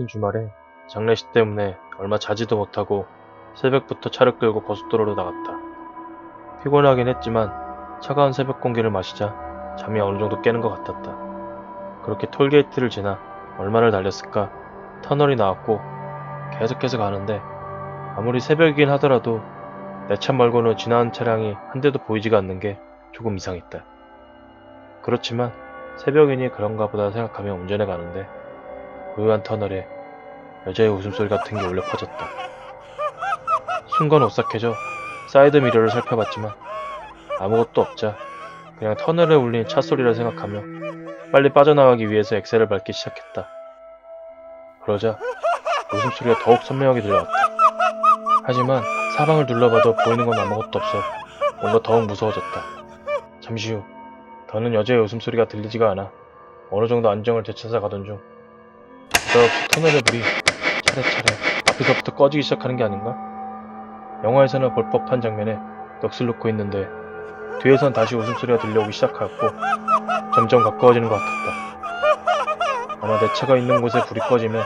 같은 주말에 장례식 때문에 얼마 자지도 못하고 새벽부터 차를 끌고 고속도로로 나갔다. 피곤하긴 했지만 차가운 새벽 공기를 마시자 잠이 어느 정도 깨는 것 같았다. 그렇게 톨게이트를 지나 얼마를 달렸을까? 터널이 나왔고 계속해서 가는데 아무리 새벽이긴 하더라도 내 차 말고는 지나는 차량이 한 대도 보이지가 않는 게 조금 이상했다. 그렇지만 새벽이니 그런가 보다 생각하며 운전해 가는데 고요한 터널에 여자의 웃음소리 같은 게 울려 퍼졌다. 순간 오싹해져 사이드 미러를 살펴봤지만 아무것도 없자 그냥 터널에 울리는 차 소리라 생각하며 빨리 빠져나가기 위해서 엑셀을 밟기 시작했다. 그러자 웃음소리가 더욱 선명하게 들려왔다. 하지만 사방을 둘러봐도 보이는 건 아무것도 없어 뭔가 더욱 무서워졌다. 잠시 후 더는 여자의 웃음소리가 들리지가 않아 어느 정도 안정을 되찾아 가던 중 느닷없이 터널의 불이 차례차례 앞에서부터 꺼지기 시작하는 게 아닌가? 영화에서나 볼 법한 장면에 넋을 놓고 있는데 뒤에선 다시 웃음소리가 들려오기 시작하였고 점점 가까워지는 것 같았다. 아마 내 차가 있는 곳에 불이 꺼지면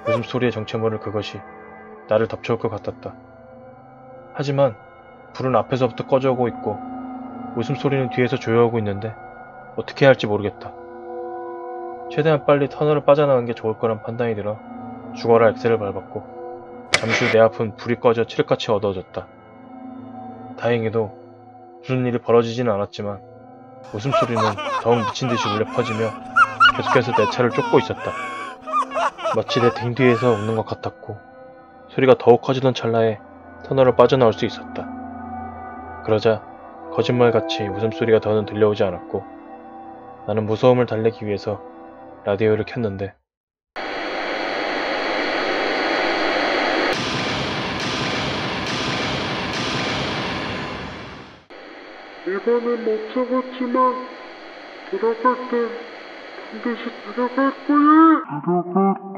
웃음소리의 정체 모를 그것이 나를 덮쳐올 것 같았다. 하지만 불은 앞에서부터 꺼져오고 있고 웃음소리는 뒤에서 조여오고 있는데 어떻게 해야 할지 모르겠다. 최대한 빨리 터널을 빠져나가는 게 좋을 거란 판단이 들어 죽어라 엑셀을 밟았고 잠시 후 내 앞은 불이 꺼져 칠흑같이 어두워졌다. 다행히도 무슨 일이 벌어지지는 않았지만 웃음소리는 더욱 미친듯이 울려 퍼지며 계속해서 내 차를 쫓고 있었다. 마치 내 등 뒤에서 웃는 것 같았고 소리가 더욱 커지던 찰나에 터널을 빠져나올 수 있었다. 그러자 거짓말같이 웃음소리가 더는 들려오지 않았고 나는 무서움을 달래기 위해서 라디오를 켰는데 이번엔 못 잡았지만 들어갈 땐 반드시 들어갈 거야.